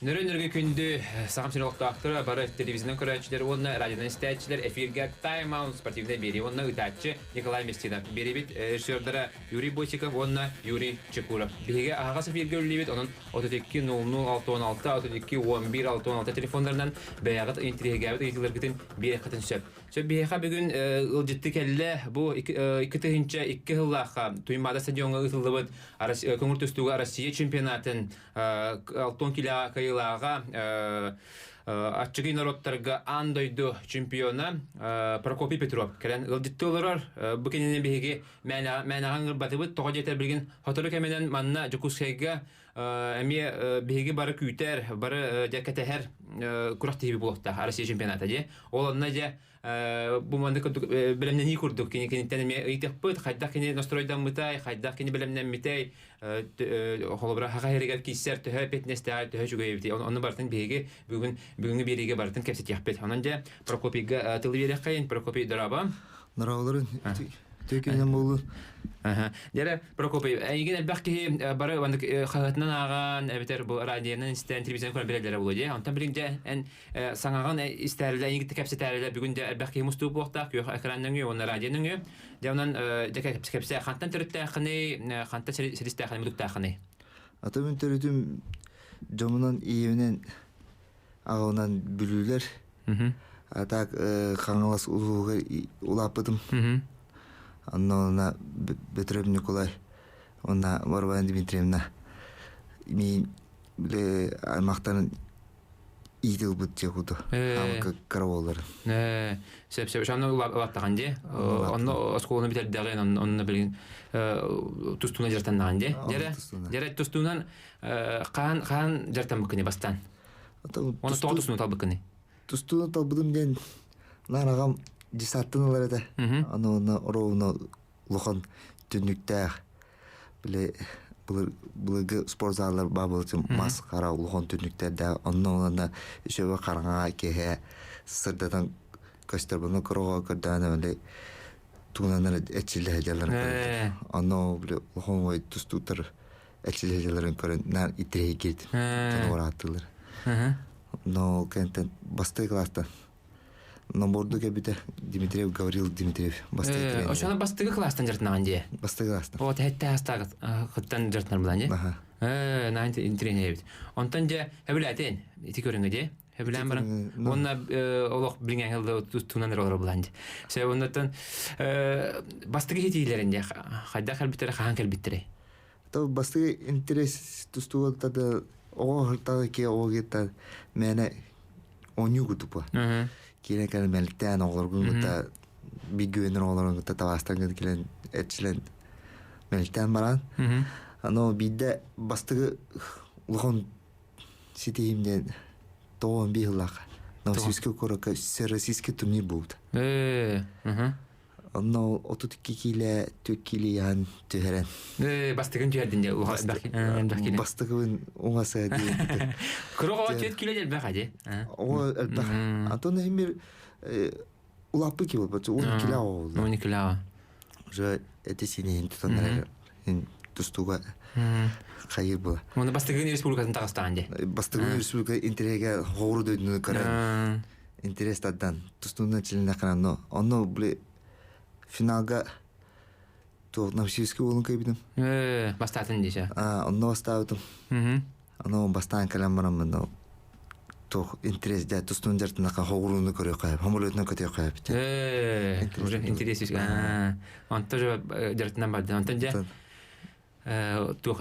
Nörönörgü kündü sağım sinoluktaktır, barı televizyon körəçiler, onunla radyodan istəyiciler, efirgə Time Out sportivdə beri, onunla ütətçi Nikolay Mestinov, beri bit rejissördara Yuri Boychikov, onunla Yuri Çekurov. Bihige ağası efirgə ülü onun 32 00 616, 32 11 616 telefonlarından bəyağıt intrigə bit, eğitiler gitin bir qıtın söp. Söp bihige bugün ılcıttı kelle, bu iki tığınca, iki hıllaqa, Tuymada stadionga ıtıldı bit, Kongur Tüstüğü Россия чемпионатын 6 kilo kayılağa Açıgı narodlarga andaydı çempiyona Prokopy Petrov. Kelen ıldıttı olarar bu kendine bihigi mənağın gırbatı bit toğa jeter bilgin hatırı kemenen manna Jokuskayga emi bihigi barı küter barı jaketeher kuraq tibi bulaqta Rusya çempionatı je. Olanna je bu mandık bilemden iyi kurduk kini teneme itipit hayda kini nastroydan mıtay hayda kini bilemden mitay holobra haga heriger kisser töhö petneste töhö jugayıbti onu bartın bihigi бүгүнкү бериге бартын кепсет яхпет. Онан Прокопийга тыл бере кайын Прокопий дораба. Нараларын төкенен болду. Дәре Прокопий, еген әлбәкки бары вандык хагатынан аган, әбетер бу радионан истән телевизион көрән беләләр булды. Онтан билинҗә эн саңаган истәрләр егит кепсетләр бүгүндә әлбәкки мусту буакта, экранның ю, онна радионың ю. Дәвнан дәкә кепсе хантан төртә ханы, хантан серистә ханы мудукта ханы. Атамын төрүтүм жомунан иевинен Ağından bülüler. Atak kangalas uluğu ulapıdım. Onunla Petrov Nikolay. Ona Varvayan Dimitrievna. Min bile almaktanın iyi dil bütçe kudu. Ama karavolları. Sebep şanlı ulaptağın diye. Onu skolunu bitirdiğin onunla bilin tustuna jartanağın diye. Jere tustunan kan jartan büküne bastan. Onu toğdusunu talbıkını. Tustunu talbıdım den naragam cisattınalar da. Onu orowunu luğan tünlükte bile bulgu spor zallar babılcım maskara luğan tünlüklerde onu şöyle karanga kehe sırdadan gösterbunu koroğa kırdağına öyle tuğlanlar etçili hediyeler. Onu bile luğan ve tustutar etçili hediyelerin körün nar itireye girdim. Tanıvar attılar. Но кентен басты класста. Но борду кебите Дмитриев Гаврил Дмитриев басты класста. Ошона басты класстан жартнаган же. Басты класста. Вот хетте хастагы хыттан жартнар булан же. Нанти интренебит. Онтан же хебилатен ити көрүнгө же. Хебилан баран. Онна олох билген хелде тунаныр олор булан же. Се оннан басты хетилеринде хайда хелбитер хан келбиттере. То басты интерес тустугата да Оғылтағы ке оғылтағы мәне оңы күтіп ба. Кейіне кәлі мәліктен оғылырғын күтті бігуенер оғылырғын күтті тавастан күтті келен әтшілен мәліктен баран. Но бейді бастығы ұлғын сетейімден 9-11 жылақ. Новосибирске көрікі российский турнир болды. Онно 32 киле, 2 киле ян төһәрән. Бастыгын төһәрдин дә улга бастыгын уңасы ди. Кырыгы 4 киле дә бәхәде. О, Антон Эмир улапы ки булды, 10 киле oldu. 10 киле. Уже эти сине тутандар. Тустуга. Хайыр була. Моны бастыгын республикасын Тагыстан дә. Бастыгын республика интереге хору дөйдүн каран. Интерестадан тустунда чилине каран. Онно буле финалга Новосибирский болын кайбидим. Бастатын десе. Онно бастабытым. Оно бастан калам барам, но то интерес да тустун жартына хогуруну көрө кайып, хамолотуна көтө кайып. Уже интерес. Онто жартынан барды. Онтон же то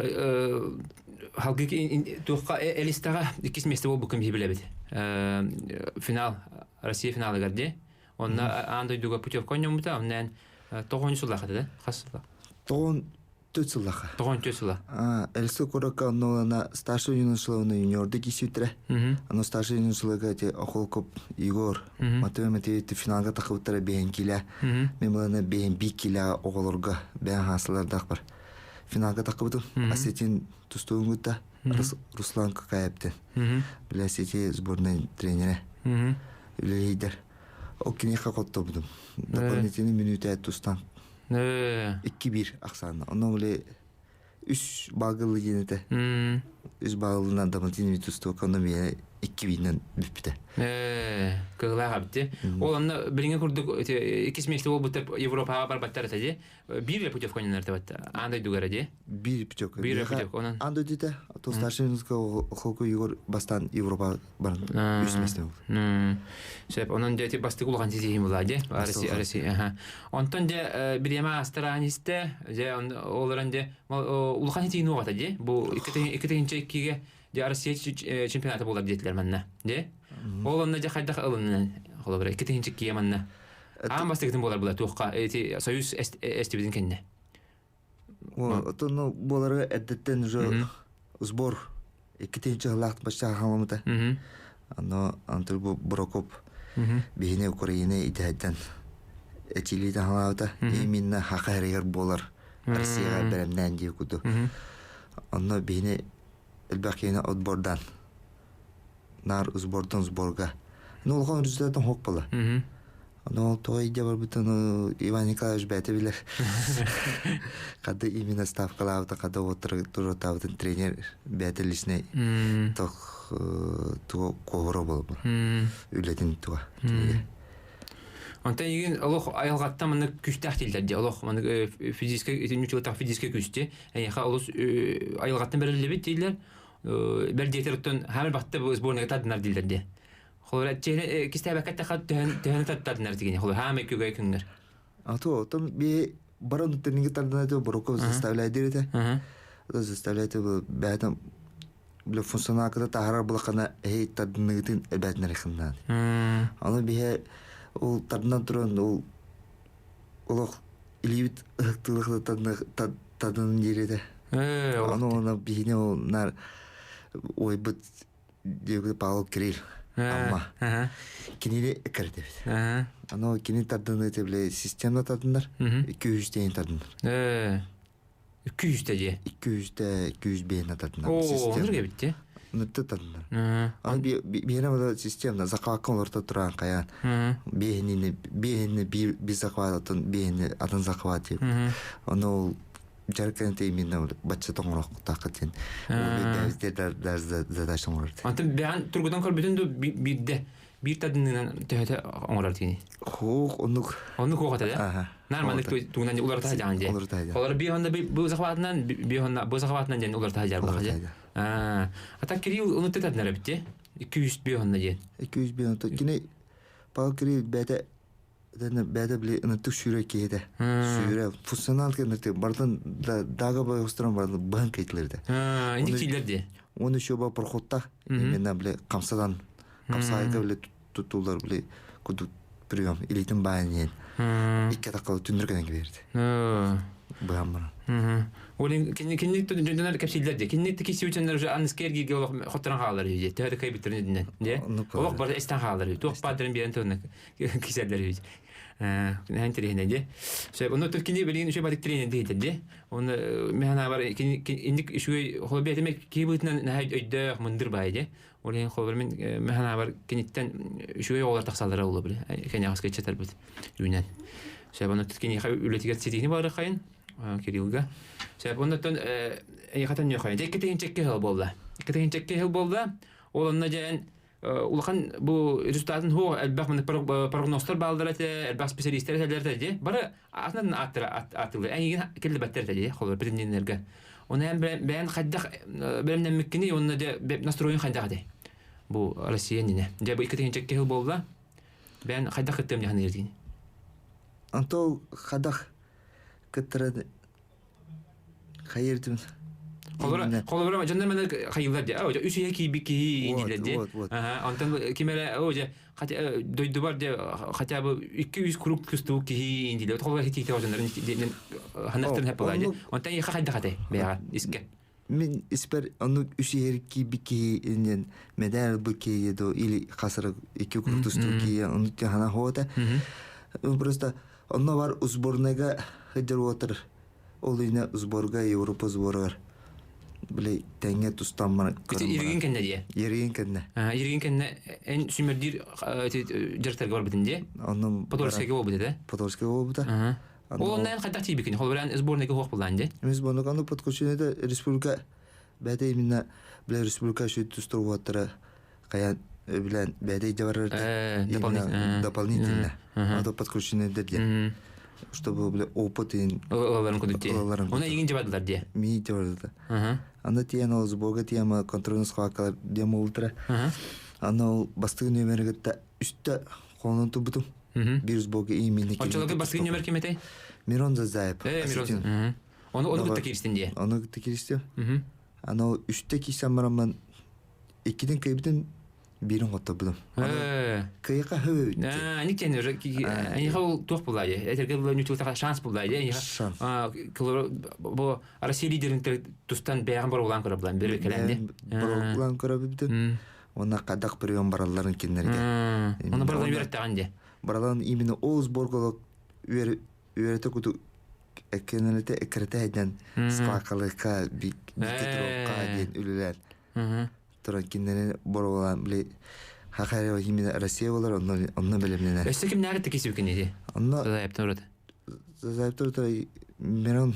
халгы тока элистага 2 месте болуп кем билебит. Финал Россия финалы гарды. Онна андойдуга путевка ойномута, оннан 9 жыллаха да, хасылла. 4 жыллаха. 4 жылла. Элсо корака онна старший юношылыгы юниорды кисүтре. Аны старший юношылыгы те Охолкоп Игор, Математик финалга такыбыттары бен киле. Мен буларны бен 1 киле оголорга бен хасыларда бар. Финалга такыбытым. Асетин тустуунгута Руслан Какаевтен. Билесити сборной тренеры. Лидер. Окей, как отто будем. Дополнительные минуты от устан. 2-1 аксана. Оно были 3 багылы енете. үз бағылынан дамытын витусту экономия 2000-нен бүппіті. Кыгыла хабти. Ол анна билинге курдук икис меште бол бутып Европага барбаттар тади. Бир путевка нерте батта. Андай дугара ди. Бир путевка. Бир путевка онан. Андай дите. То старшинска холку Егор бастан Европа барын үз месте. Шеп онан де басты кулган тизи булади. Араси. Онтон де бирема астранисте же оларан де улхан тиги нугата ди. Бу икетинчекиге de Россия чемпионаты булар дитлер менне. Де? Ол онда же хайдак алыннан. Холобра икетинчи киеманна. Ам бастыгын булар була туқка эти союз эстибидин кенне. То ну булар эддеттен же сбор икетинчи лахт баша халамыта. Ано антыр бу Брокоп. Бихине Украина идәдән. Этилиде халата именно хакайрер булар. Россияга беремнән ди куду. Ано бихине الباقيين أتبردان نار أسبوردان سبورجا نقول رجلاتهم هوك بلا أنا توي جبر بتنو إيمان نيكلاش بيته بيله قد إيمين ستاف كلاو تقدر وتر تاوتن ترينر بيته لسني تو كورو بلا ولتين تو Антон еген Аллах аялгатта мына күч тахтилдер ди. Аллах мына физический ничего физический күчте. Ха Аллах аялгаттан бериле бит дилер. Бер детерттен һәр вакытта бу сборная таднар дилер ди. Холора чене кистәбәкәттә хат тәһән таднар дигән. Холора һәм күгәй күңнәр. То би барон тренинг таднар да Броков заставляет дирете. Заставляет бәдәм бля функционал когда тахар булакана таднигтин бәднәр ихнан. Аны бие ол таднан туран ол олох илибит ыктылыклы таднан дирете. Аны бихине ол нар ой бит деге Павел Кирилл. Амма. Киниле экерде. Аны кини таднан этебле система таднар 200 тен таднар. 200 де. 200 бен таднар. О, нерге битте? Нутта таднар. Аны бирема система закваккан орта туран каян. Бехини би закватын бехини атын закваты. Аны жарканте именно бача тоңрок такатын. Ол да задача орды. Антын бән тургудан көр бүтүн бирде. Bir tadından tehete onlar tini. Onu kokata da. Normalde tuğundan ular tahacanca. Onlar bir onda bu zakvatından bir onda bu zakvatından yani ular tahacar bakaca. Hatta kiri onu tetadnara bitti. 200 bir onda diye. 200 bir onda. Yine Paul Kiri bede bile anıtık şürek yedi. Şüre funksiyonel kendirdi. Bardan daga boy usturan bardan bank etlirdi. İndikillerdi. Onu şoba proxotta. Именно bile kamsadan kamsayga bile tuttular bile kudu прием илитин байнен. Икке такалы түндүргөн берди. Бамбар. Олин кинник түндүнөр кепсилдерди. Кинник киси үчүнөр уже анскерге олох хоттан халар үйдү. Төдө кайбитеринен, де. Олох бар эстен халар. Тук падрын берен төндү киселдер үйдү. Нәнтеренде де. Сөп, оны түркинде билген үчө бадык тренер дейди, де. Оны механа бар кинник үшүгөй холбетемек кийбытынан өйдө мындыр байды. Олен холбермен механа бар киниттен үшүгөй олар таксалары болу биле. Кенягыска четер бит. Юнен. Сөп, оны түркинде үлетигер сетини бары кайын. Кирилга. Сөп, ондан хатан жокайын. Экетен чекке хел болду. Экетен чекке хел болду. Олонна жен улахан бу результатын хо албах мен прогнозтар балдыраты, албах специалисттер телерде. Бары атынан атылы. Эниген келди баттер теди, холор бириннерге. Оны hem ben хаддах белемнен миккини, оны да настроен хаддах де. Бу Россия дине. Де бу икетен чекке хел болду. Ben хаддах кеттем яны ердин. Антол хаддах кеттер хайырдым. Холора жандар мен хайылдар де. Ожа үсү эки бики индилерди. Антан кимеле ожа хата дойду бар де хотя бы 200 круг кусту ки индилер. Холора хити жандар ханактын хапалады. Антан яха хадда хата бега иске. Мен испер аны үсү эки бики инден медал бики едо или хасыр 2 круг кусту ки аны хана хота. Просто онно бар сборныйга хыдыр отыр. Ол ине сборга Европа сборга. Биле теңе тустамман. Ирген кенне дие. Ирген кенне. Ирген кенне эн сүмердир жертерге бар битинде. Анын Подольскийге болбу деди. Подольскийге болбу да. Ол ондан кайда тийбекен. Хол белән сборныйга хок булганды. Мен сборныйга подключениеде республика бәде именно бля республика шүтүс тургуаттара каян билен бәде жабарар дополнительно надо подключены дедя чтобы бля опытын оларын кудутте оны егин жабадылар де ми жабарды анда тиен ол сборга тема контрольный схваткалар дем ультра аны бастыгы нөмергетте үстө колунун тубутум бир сборга имени очолога бастыгы нөмер кеметей Мирон Зазаев Мирон оны гытта кирстин де оны гытта кирсти аны үстө кисем бараман экиден кайбытын бирин готто булам кайка хөө ани тен ани хол тух булай этерге булай нутулта шанс булай бу Россия лидерин тустан бяган бар улан кора булан бер келенди бар улан кора бит Она кадак прием баралларын киннерге. Оны баралан үйрәттәгәнде. Баралан именно ол сборголог үйрәтә күтү экенелете экретәдән скакалыкка бикетрока ден үлеләр. Тора киннере боролан биле хакары именно Россия болар онны белемнәр. Эссе ким нәрәтә кисеп икән иде. Онны заептырды. Мерон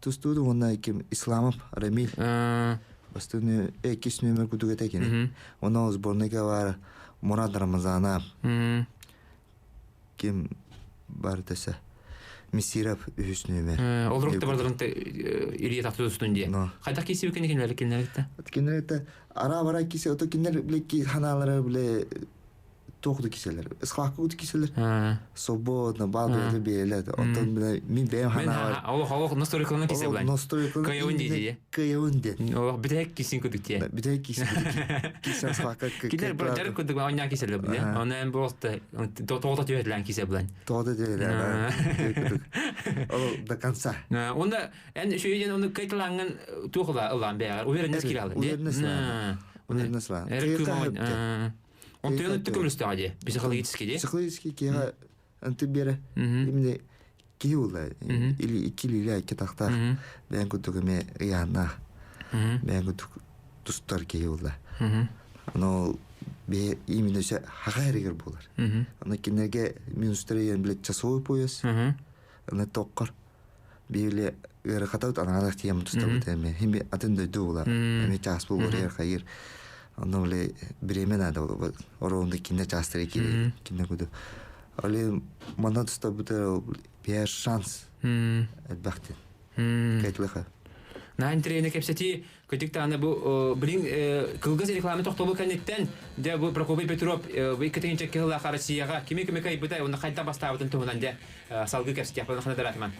тустуду онна ким Исламов Рамиль. Бастыны экис нөмер күтүгә тәкене. Оны сборныйга бар Мурат Рамазанов. Ким бар десе. Мисиров үз нөмер. Ол рукта бардырынты ирия такты үстүндө. Кайда кесип экен кинелерде? Кинелерде ара-бара кисе ото кинелер блеки ханалары биле тоқты киселер. Исхакы киселер. Свободно балды белет. Отон биле мин бем хана. Ал настройканы кисе билен. Кайонди. Кайонди. О бидек кисин күдүктө. Бидек кисин. Кисен схакы. Кинер бер күдүк anya киселер биле. Анан болты тоото төйөтлән кисе билен. Тоото төйөтлән. Ол до конца. Онда эн шөйден оны кайтыланган тухла улан бәгәр. Уверенность киралды. Уверенность. Он тёнет такой стадии, психологический, да? Психологический, кига антибера, именно киула, или килиля китахта, бәнгу тугаме яна, бәнгу тустар киула. Но бе именно все хагайригер булар. Ана кинерге минустреен блядь часовой пояс, ана токкар, биле герхатаут аналах тиям тустар теме, хими атенде дула, ами час булар хайр. Оно ли беременна да оронда кине частре кине куду. Али манат стабута бия шанс. Бахтин. Кайтлыха. На интернете кепсети көтүктө аны бу билин кылгыз реклама токтолу канеттен де бу Прокопий Петров вы кетинче кылла Россияга кими кай бутай оны кайта бастабытын тугунан де салгы кепсети япын хана даратман.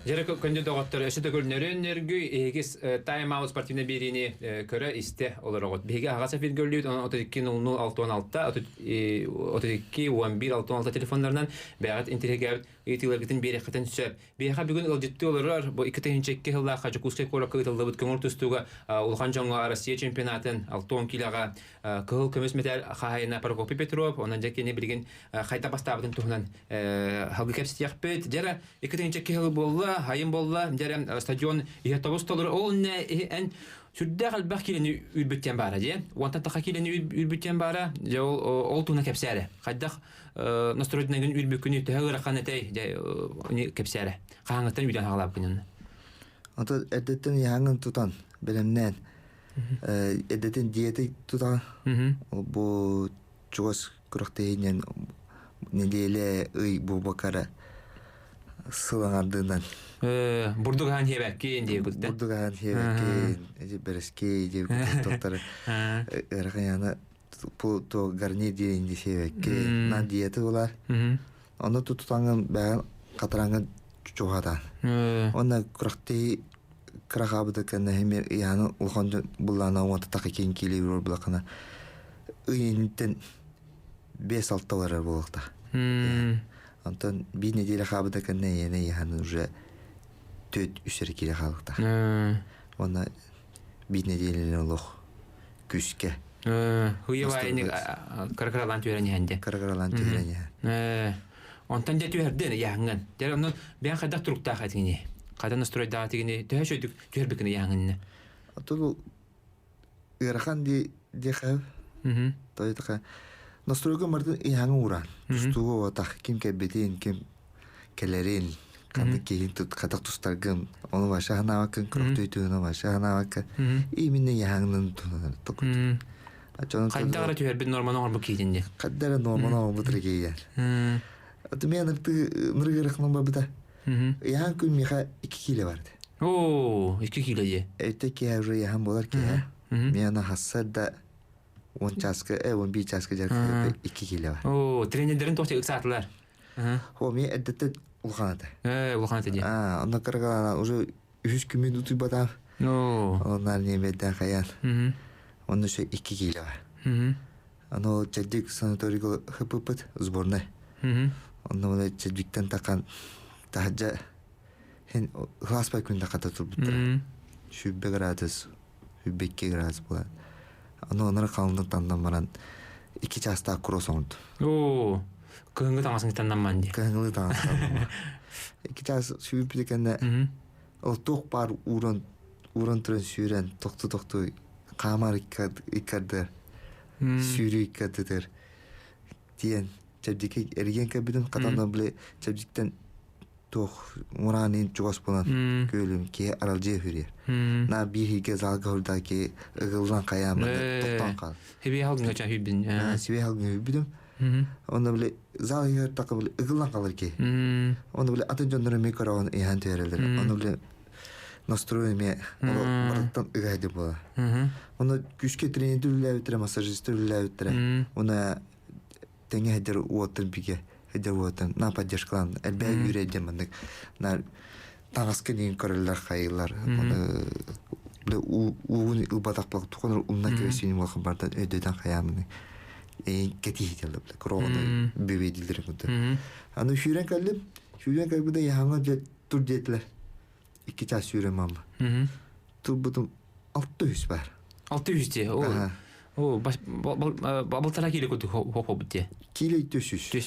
Жерек көндө доктор эшете көрнөрөнөргү эгис тайм-аут спортивный берини көрө исте олорогот. Беге агаса филгөлүт 32-0-6-16 32-11-6-16 телефондарынан бәгат интернетке итилергитин берекетен сөп. Бега бүгүн ылжытты олорор бу 2-чекке хылла хажыкускай коракка итылдыбыт көңүл түстүгө улхан жоңго Россия чемпионатын 6 килога кыл көмөс метал хайна Прокопий Петров онан жекени билген кайта бастабытын тугунан халгы кепсит якпет. Жара 2-чекке хыл болла хайым болла, дәрем стадион иһатабыз толыр. Ол не эн сүрдә галбах килени үрбүттен бара, ди. Онтан та килени үрбүттен бара, ол туна кепсәре. Кайда настройдынан үрбүкүнү тәгәр ханатей, ди кепсәре. Каңгытан үйдән хагалап күнен. Ата эдеттен яңын тутан, белемнән. Эдеттен диета тутан. Бу чугас күрәктәйнән неделе ый бу бакара. Сылаңардынан. Бурдуган хебеккен деп күтті. Бурдуган хебеккен, эже береске деп тоқтары. Эрхаяна то гарни дейінді хебеккен. На диеті олар. Оны тұтаңын бәғін қатыраңын чуғадан. Оны күріқті күріқабыды кәні хемер яны ұлғанды бұллана оңаты тақы кен келей бұрыр бұлақына. Үйінтін 5-6 доллар болықта. Антон bir неделя хабыда кәнне яны яны уже 4-3 келе халықта. Оны bir неделя лох күске. Хуйвайны каракаралан түйрәнәнде. Каракаралан түйрәнә. Онтан да түйрәден яңган. Дәрәмнән бән хәдә турукта хәтине. Кадан настройда тигене төһәшөдүк түйрбекне яңгынны. Ату Ирхан ди хәв. Тойдыка настройка марды яңы уран. Стуго так ким кебетин ким келерин канды кейін тут катак тустаргым оны баша ханавакын крохтуйтуна баша ханавакы именно яңнын тукут Кайдагара түһәр бит норманы орбу кийдинде. каддара норманы бутыргейер мен ныргырыкның бабыда яң күн миха 2 кило барды. О, 2 кило же. Эйтеки уже яң болар ки. Мен хассада 10 часка, 15 часка жаркы 2 кило бар. О, тренерлерин тохта ыксатлар. Хо мен эдетте улханаты. Улханаты же. Анда кыргана уже 3 минут бада. О. Onlar немеден каян. Он еще 2 кило бар. Оно чадик санаторийга хыпыпыт сборная. Оно чадиктен такан тахажа hen хласпай күндө ката турбуттар. Шүббе градус, шүббекке градус болот. Онора калындын тандан баран 2 часта кросс оңду. О, кыңгы таңасын тандан манди. Кыңгы таңасын. 2 час шүббе дегенде ол ток бар уран туран сүйрен токту камар иккады. Сүйрү иккадыдыр. Тиен чабдикке эрген кабиден катандан биле чабдиктен тох муранин чугас болан көлүм ке аралжы хүрер. На бихиге залга хурдаки ыгылдан каямы токтан кал. Хеби халгын ча хүбин. Сибе халгын хүбидим. Онда биле залга такы биле ыгылдан калыр ки. Онда биле атын жондору микрофон ян терелер. Онда биле настроение бараттан ыгайды бола. Онда күшке тренерлер өтөрө, массажисттер өтөрө. Она теңе хедер уотын биге. Хедер на поддержкалан. Элбе юредем мындык. На таңаскы дейин көрөлөр кайылар. Бle уун убатаклык тукунур умна кесини болған бардан өдөдөн каямыны. Кети хителди бle. Кроны бебедилдер күндө. Аны шүрен калды яңа тур жетилер. 2 час сүйрем мама. Тур бутум 600 бар. 600 де. О, балтара келе көтү хопобутте. Киле 200.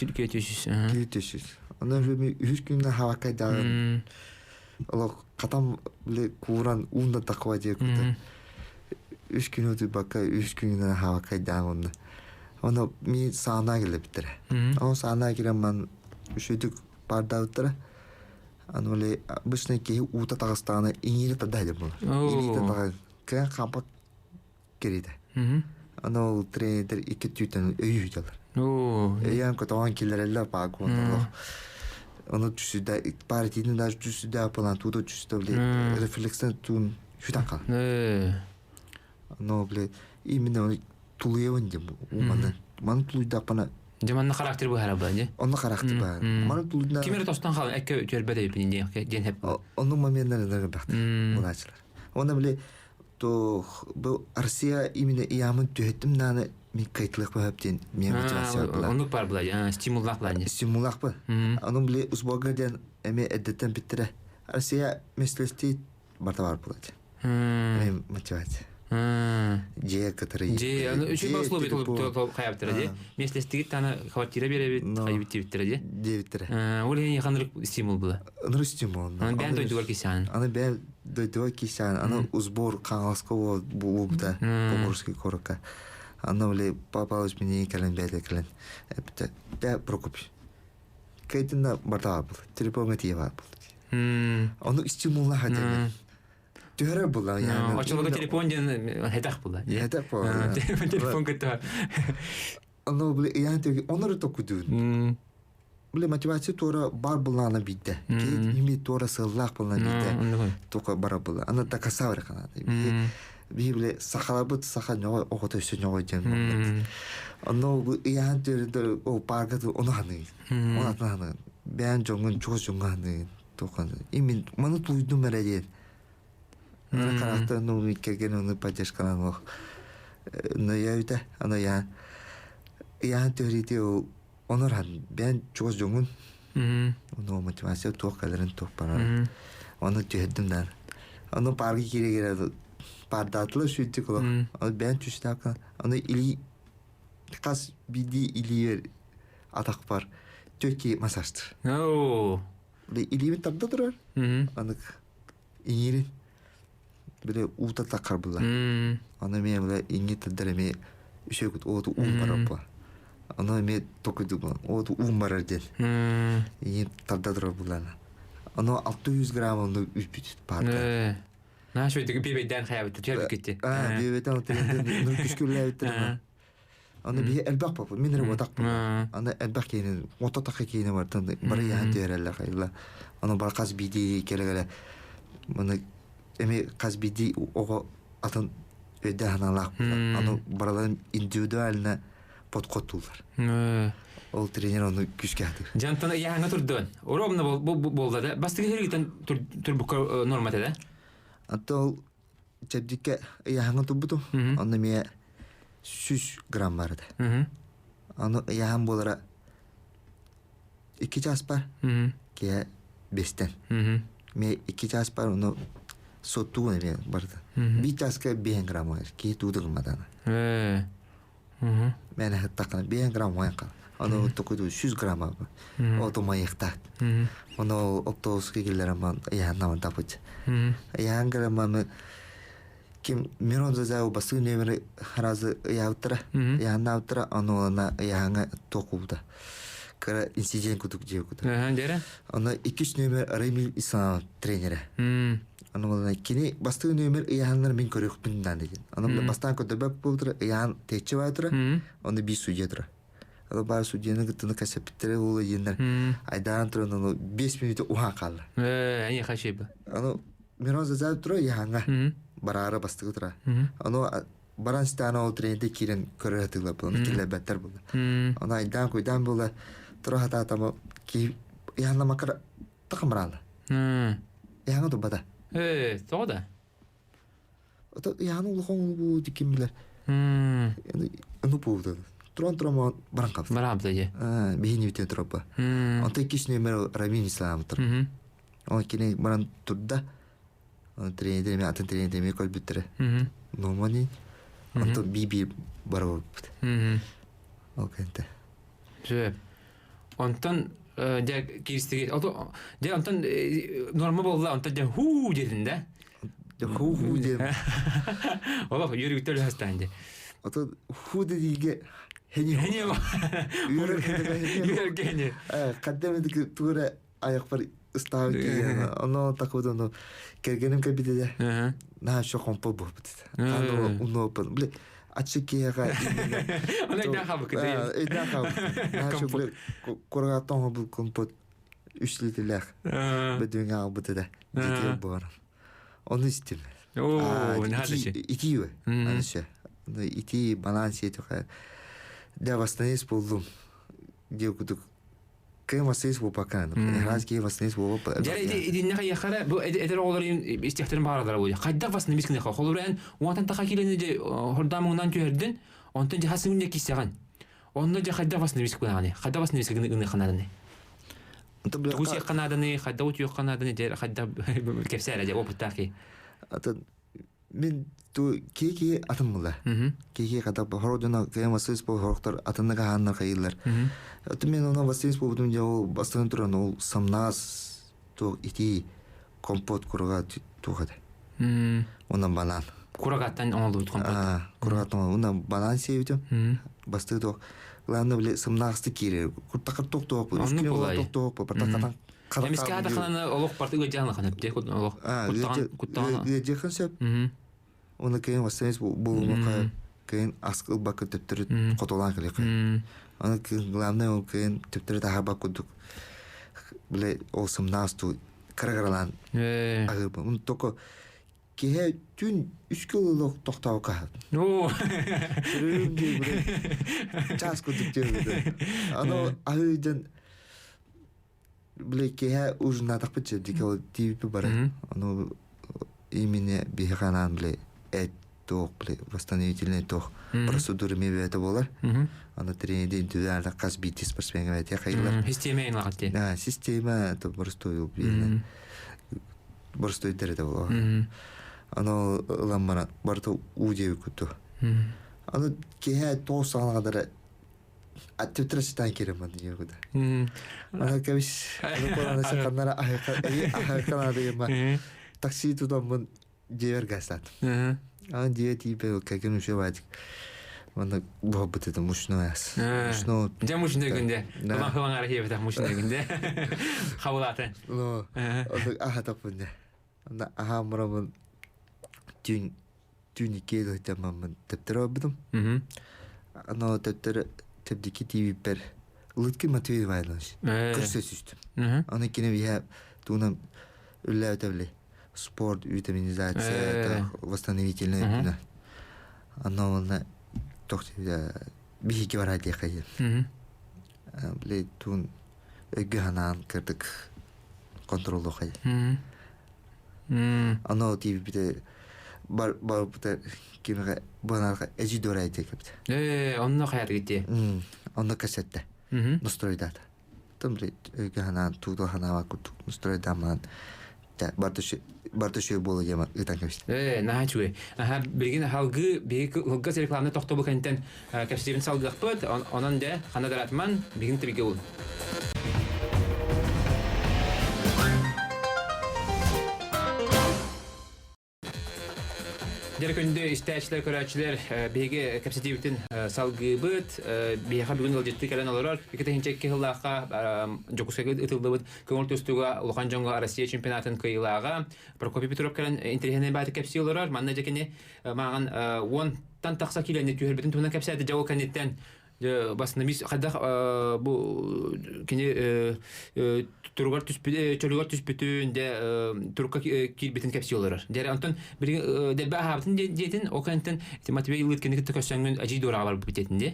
200. Анан же 3 күндө хавакай дагы. Алар катам биле куран унда таква же көтү. 3 күн өтүп бака 3 күндө хавакай дагы. Аны ми саана келип биттер. Аны саана кирем мен үшөдүк барда өттөр. Аны биле бишне ки ута Тагыстаны иңири тадайды бул. Иңири тадага кан кампак кериде. Аны тренер 2 түтөн өйү жалар. О, ян котон килерелер баг онда. Аны түшүдө партийдин да түшүдө план тудо түшүдө биле рефлекстен тун шутан кал. Аны биле именно тулуевен деп ман тулуйда пана Жаманна характер бу харабы, же? Онда характер бар. Ман тулуйда Кимер тостан кал экке төрбөдө бинде ден хеп. Онда моменттер бак. Булачылар. Онда биле то бу Россия именно ямын төттүм наны ми кайтлык баптен мен мотивация була. Онук бар була, стимуллак була. Стимуллак бу. Аны биле узбогаден эме эдеттен биттере. Россия меслести барта бар була. Мен мотивация. Же который. Же, аны үчүн басылып бит каяптыр, же. Меслестиги таны квартира беребит, кайбит биттер, же. Дебиттер. Ол эне кандыр стимул була. Аны стимул. Аны бен дойдугар кисан. Аны бен дойдугар кисан. Аны узбор кангалско бубда, поборский корока. Аны биле папалыш мени келен беде келен. Эпте да Прокоп. Кайтында барта бул. Телефонга тие бар бул. Аны стимулна хадем. Түһәрә була яңа. Ачылыгы телефонден хетак була. Хетак була. Телефон кетә. Аны биле янтеге оноры токуду. Биле мотивация тора бар буланы битте. Ими тора сыллак буланы битте. Тока бара була. Аны такасавра кана. Биле сахалабыт сахан ого ото сөйнөгө жем. Аны янтеге о парга оны ханы. Оны ханы. Бен жоңун чогонганы токан. Ими маны туйду мередет. Ана каракта ну кеген оны поддержкалан ох. Но я это, она я теория оноран бен чоз жоңун. Оно мотивация токаларын топпара. Оны төддүм дар. Оны парги кирегер пардатлы шүттү коло. Оны бен түштакан. Оны или кас биди или атак бар. Төки массажтыр. О. Или табда турар. Аны иңири биле ута такар була. Аны мен биле иңи тадреме үшөгүт оту ун барапа. Оно ме токуду бу. Вот умбарар ден. И тарда дро булана. Оно 600 грамм оно үпүт парта. На что ты бебеден хаябыт чөп кетти. Бебетан тренден ну күскүлөйт. Аны би элбак папа, минер wataq папа. Аны элбак кейин, ототак кейин бартан бар яан дөрәлләр хайла. Аны бар каз биди келегеле. Маны эми каз биди ого атын өйдө ханалак. Аны баралар индивидуально подкотулар. Ол тренер аны күскәдер. Жантана яңа турдун. Уровна болду да. Бастыгы хергитен турбук нормата да. Атол чебдикке яңа турбуту. Аны ме 100 грамм бар да. Аны яңа болара 2 час бар. Ке 5тен. Ме 2 час бар аны соту не барды. 1 часка 5 грамм бар. Ке тудырмадан. Мен хаттакан 5 грамм вайка. Аны токуду 100 грамм бар. Отомайыктат. Аны октоуске келерман яңа тапыч. Яңа грамманы ким мирон зазау басу немер разы яутра. Яңа утра аны яңа токуда. Кара инцидент кутук жекута. Дере? Аны 2 номер Ремил Ислам тренери. Аны кини бастыгы номер яңалар мен көрөкпүн деген. Аны бастан көдөбөк болдур, яң течи байтыр. Аны би судья тура. Аны бар судьяны гытыны касапиттер болу ендер. Айдан тура аны 5 минут уха калды. Ани хашиба. Аны мирон зазау тура яңа барары бастыгы тура. Аны баран стана ол тренде кирен көрөтүлөп, аны килебеттер болду. Аны айдан койдан болду. Тура хата тамы ки яңа макара такамралы. Яңа дубада. Тода. Ото яңа улхон бу дикимлер. Аны болду. Трон баран кап. Барам дае. Бехини үтө тропа. Anta 2 номер Рамин Ислам тур. Он кини баран турда. Он тренер ме атын тренер ме кол бүттере. Нормани. Anta биби барып. Окенте. Жеп. Онтан де кирстиге де онтан норма болду онтан де ху дедин да. Де ху дем. Ола йөрүктөр хастанде. Ото ху дедиге хени. Йөргене. Каддемдик тура аяк бар ставки. Оно такодо кергенем кабиде. На шокомпо бопт. Ано унопен. Бле ачикега. Она да хабы кете. Да хабы. Нашу бле коргатон бу компот 3 литрлер. Бедүн албыты да. Дите бар. Оны истем. Надо итиwe. Аныша. Ити баланс етуха. Да восстановись полдум. Декудук. Кем восстановись бу покан. Раз ки восстановись бу. Идиннеха яхара бу эдер оларын истихтирим барадыр бу. Кайда восстановись кине холурен, уатан такакилене де хордамыңнан көрдүн. Онтан же хасыңне кисаган. Онны же кайда восстановись кылганы. Кайда восстановись кине канадыны. Тугуси канадыны, кайда утуй канадыны же кайда кепсәле же опыттаки. Атын мен ту кеки атыммыла. Кеки ката хородуна кемасыз бу хороктор атынга ханнар кайылар. Атын мен она восстановись бу бутун жол бастан туран ол самнас то ити компот курга тухады. Онан банан. Курагаттан олду компот. Курагаттан онан банан севдим. Басты то главное бле самнасты кире. Куртакар токток, ускило токток, патакатан. Эмиске ада хананы олох партыга жана ханып де олох. Куттан. Жехан сеп. Оны кейін восстановись болуға кейін асқыл бақы төптірі қотолан келек. Оны кейін главное ол кейін төптірі таға бақы күдік. Біле ол сымнасту қарағаралан ағыбы. Оны тоқы кейе түн 3 килолық тоқтау қағып. Сүрім дей біле час күдік дей. Оны ағыден біле кейе ұжына тақпы жеді. Ол тивіпі бары. Оны именно бейханан біле тох бле восстановительный тох процедуры мебета болар. Аны тренерде индивидуально каз бити спортсменге бете кайылар. Система лагатте. Да, система то просто убийно. Просто итерде болар. Аны ламмана барто уде куту. Аны кеhe тоосалагадара аттетрастан кереман дегенде. Аны кабиш аны корона саканара ахаканада ема. Такси тудан мен дивер гасат. Ан диет ипе каген уше бадик. Аны бобыт это мушнояс. Мушно. Жа мушны күндә. Булан хылаңар хебетә мушны күндә. Хавлата. Ну. Аны аха тапында. Аны аха мурабын тюни кедо тамамын тептер бдым. Аны тептер тепдики тиви пер. Лутки Матвей Иванович. Көрсөз үстүм. Аны кине бия тунам үлләтәбле. Спорт, витаминизация, восстановительная. Аны бихи бар айдия кайын. Бле тун эгганан кырдык контролдо кайын. Аны тиви бите бар бите кинеге банарга эжи дорайдия кепти. Онно каяр гитти. Аны кассетте. Настройдат. Там бле эгганан тудо ханава кут настройдаман. Да, бартышы болу яма ытан кепти. Нахачуе. Аха билген халгы бек лгас рекламны тохтобу кентен кепсибин салгыппыт, онан да ханадаратман билген тибиге ул. Деркөнде истәчләр көрәчләр беге капситивитин салгыбыт бега бүген ылҗытты калан алар 2002 елларга Жокускага ытылдыбыт көңүл төстүгә Улхан Жонга Россия чемпионатын кыйлага Прокопий Петров калан интернет бат капсилалар манна жекене маган 10 тан такса киләне түһәрбитин туна капсады жавыл канеттен басна мис хадда бу кине тургар түспү чөлгөр түспүтүн де турка килбитин капсиолар. Дер антон бир де баһабытын детин окантын Матвей Лыткинге төкөсөңүн ажи дора бар битетинде.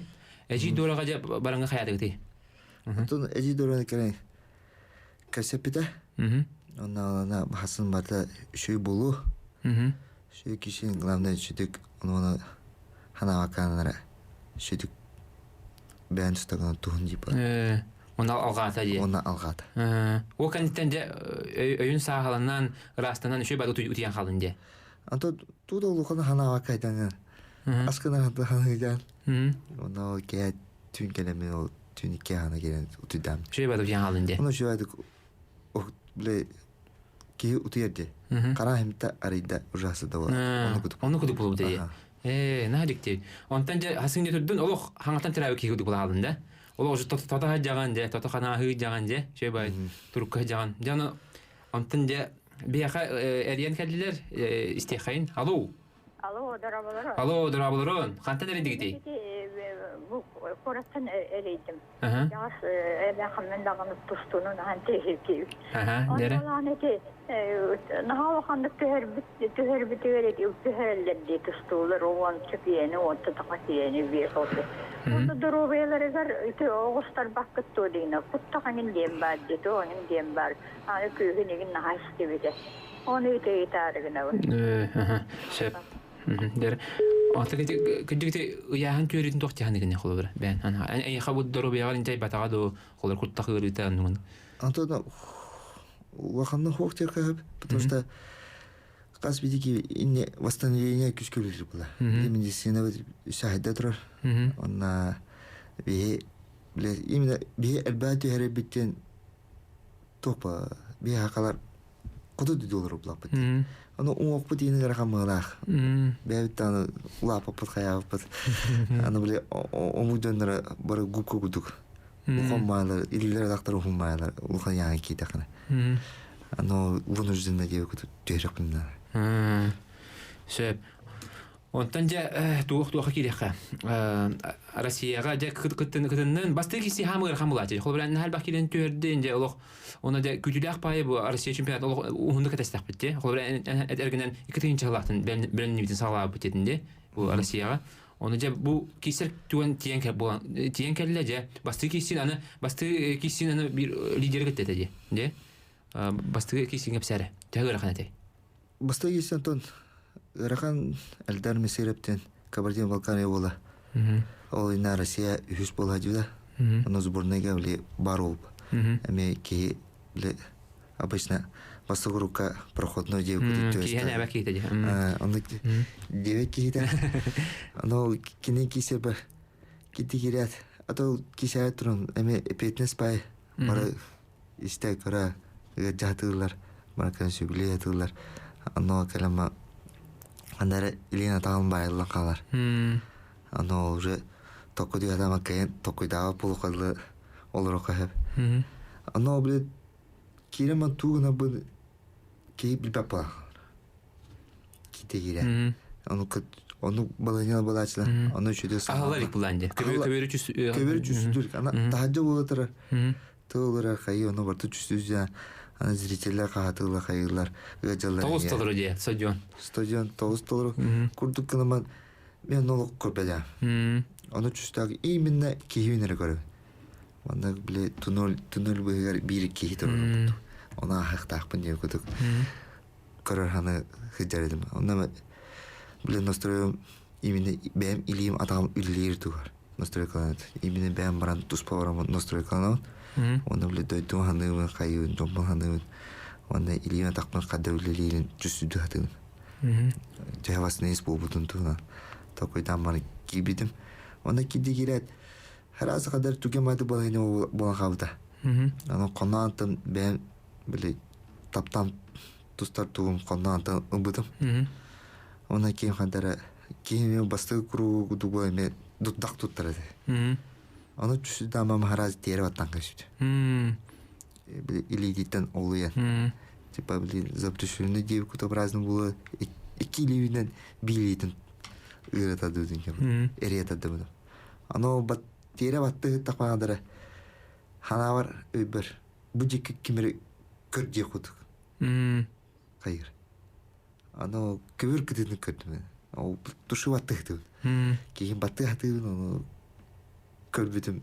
Ажи дорага же бараңга хаядыгы. Антон ажи дора кере. Касепита. Она хасын барда шүй болу. Шүй кишин главный шүдүк оны ханаваканара шүдүк бән стаган тухун дип. Она алгата ди. Она алгата. О кандидатте өйүн сагаланнан растанан үшө баду утуян халынде. Анто туда лукана ханавакайдан. Аскана ханаган. Она ке түн келеме ол түн ке хана келен утудам. Үшө баду утуян халынде. Она шуады о бле ке утуярде. Кара хемта арида ужасы да бар. Оны кудуп болуп де. Надикти. Онтан же хасың жетүрдүн олох хаңатан тирабы кигуди булагалында. Олох же тота жаган же, тота хана хы жаган же, шебай турукка жаган. Жаны онтан же бияха эриен келдилер истехайн. Алло. Алло, дорабалар. Алло, дорабалар. Кантан эридигити? Bu koratan eleydim. Yaz ben hemen dağınıp tustunu tehlikeli. Nere? Laneti naha vakandık tüherbiti veredi. Tüherledi tustular olan çıkıyeni, orta takatiyeni bir oldu. Orada duruveler eğer Ağustar bakıt tuğdina. Kuttakanın diyem var dedi, onun diyem var. Hani köyünün naha istivide. Onu ite itarıgına var. Şep. Der атлагете кидигите яхан төрүтүн тохтяханыгын холор бен ана ай хабут дороби яган жай батагадо холор куттахырыта нун Антон ваханна хохтяка потому что кас бидики инне восстановление күскөлүр була. Медицина шахидатыр. Она би именно би албати харабиттен топа би хакалар куду доллар була. Аны оңоқ бит ине рахамалах. Бәйттан лапа подхаяв под. Аны биле омудөннөр бар губка гудук. Ухамалар, илилер дактар ухамалар. Ухан яң китакны. Аны вынужденно деп төрөкүннөр. Шеп. Онтан же туох кирека. Россияга же кыттын бастыгиси хамыр хамулачы. Холбран хал бакилен төрдүн же олох ona da gücülük payı bu Rusya çempionatı onu katastaq bitti. Xo'bran ergenen 2-nji jalaqtın bilen nibitin sağlap bitende bu Rusya'ga. Onu da bu kisir tuan tiyenke bolan tiyenkelle bastı kisin ana bastı kisin ana bir lider gitdedi de. Bastı kisin hepsere. Təgər xanatay. Bastı kisin ton rakan eldar mesirepten Kabardino-Balkariya bola. O ina Rusya hüs bolaju da. Onu сборная вли барол. Ами ки обычно Восток-Рука проходной девку. Кияна бакита. Он девки да. Но кини кисеба кити кирят. А то кисят трон ами фитнес пай. Бара исте кара жатырлар. Маркан сүглетырлар. Ано калама андары Илина Таганбаева калар. Оно уже только дигадама кайын токуйдага полукаллы олорока хеп. Оно бле кирема тугна бу кей билбапа. Ките кире. Ону баланяла балачла. Оно чуде са. Ахаларик буланды. Көбөр жүздүр. Ана тахажа болотыр. Тылыра кайы оно барту жүздүр. Ана зрительler кахатыла кайылар. Гажалар. Тоғыз толыру де, стадион. Стадион тоғыз толыру. Курдук кынаман мен олық көрпеля. Оны жүстағы именно кейвенері көрі. Оны біле түнөл бұйығар бері кейі тұрыр. Оны ақықты ақпын деу көдік. Көрір ханы хыджар едім. Оны біле настроем именно бәм илейім атағым үлілер туғар. Настрой кыланады. Именно бәм баран туспа барамын настрой кыланады. Оны біле дөйдің ханығын, қайығын, жомбал ханығын. Оны илейім атақпын қадда үлілерін жүсүді хатығын. Жайвасына ес бол бұтын туғынан. Токойдан баны кейбедім. Оны кейді керет. Hər azı qədər tükemedi balayını bolan қабыда. Оны қонан атын бәм біле таптан тұстар туғым қонан атын ұбыдым. Оны кейін қандары кейін мен бастығы құру күді болай мен дұттақ тұттырады. Оны түсіді амам hər azı тері баттан қашыды. Біле илейдеттен олуян. Типа біле запрещенный дейбі күті біразын болы екі илейден билейтін ұрытады өдін әриетады бұды. Оны тері батты тақпағандары хана бар өйбір. Бұ жекі кемері көрде құдық. Қайыр. Оны көбір күтетін көрді мен. Тұшы батты қыты. Кейін батты қыты оны көрбетім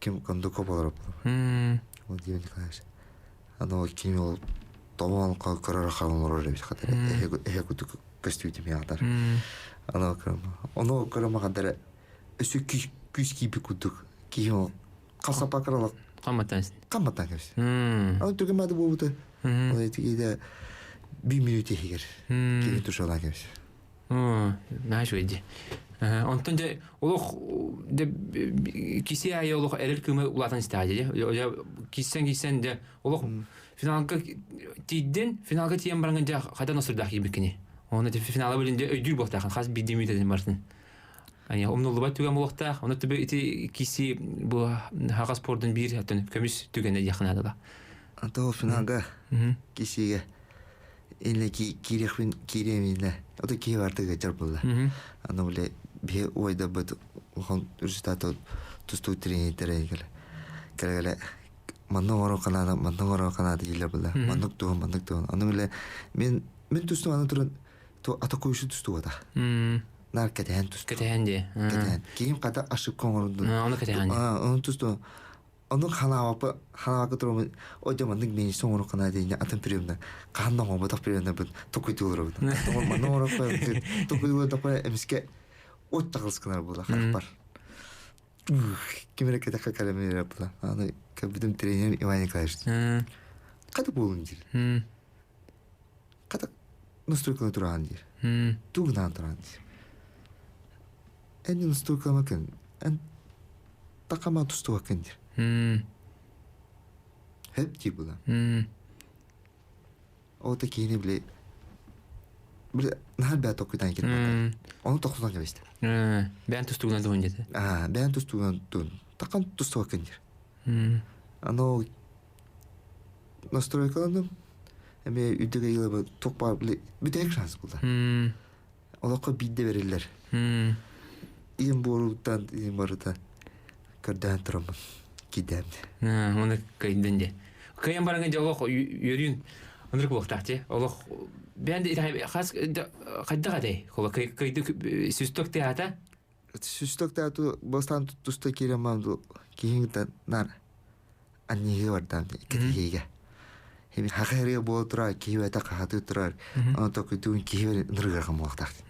кем қанды көп олар апылым. Ол деймін қайшы. Оны кейін ол доман көрір қалын ұрыр емес қатар. Эхе күтік көстеуді мен қатар. Оны көрім қандары өсі күз кейбі күдік. Кейін ол қалсапа қыралық. Қамматтан көз. Оны түгімәді болуды. Ол етігейді 1 минут егер. Кейін тұшалан көз. Мәш өйді. Онтан де олық кесе айы олық әріл көмі ұлатын істәді. Киссен де олық финалға тейден, финалға тейен барыңында қайдан осырдақ ебекіне. Оны финалы бөлінде өйділ болтақын, қаз бір демейтеден барсын. Омнолы бай түген болықтақ, оны түбі кесе хаға спордың бір көміс түгенде яқынадыға. Антау финалға кесеге Энле кирехвин киреминле. Ото ки вартыга жарбылла. Аны биле бе ойда бут хон результаты тусту тренердер келе. Келе манно канада келе булла. Маннук туган. Аны биле мен тусту аны турун то атакуйшу тусту ада. Нар кетен тусту. Кетен. Кийим ката ашып коңорду. Аны кетен. Аны тусту Onu xanağa durumu o zamanın beni sonra kanada yine atın periodunda kandan o batak periodunda bu tokuydu olur bu. Ama ne olur bu tokuydu da para emiske o takılsınlar bu da xarpar. Kimere kadar kakalım yaptılar. Ana kabidim trener İvan Kayıştı. Kadı bulundur. Kadı nasıl durandır. Tuğdan durandır. En nasıl kamakan en takama tustu vakendir. Hep ki bu da. O da kiyini bile nahal bir tokuydan gelip onu tokuzdan gelişti. Ben tustuğundan doğun dedi. Ben tustuğundan doğun. Takan tustu vakendir. Ano nastroy kalandım. Hem üdüge yılı tokpa bile bütek şans buldu. Olakka bilde verirler. İyim borudan, iyim borudan. Körden turamam. Gidemdi. Onu kayından de. Kayan barangınca Allah yürüyün. Onları kulaktaktı. Allah ben de khas kaddaday. Kola kaydı süstok teata. Süstok teatu bostan tusta kiremamdu. Kihinta nar. Annihi vardan kediga. Hem hakariya botra kiwa ta qahatu turar. Onu tokuyduğun kiwa nırgar qamoqtaktı.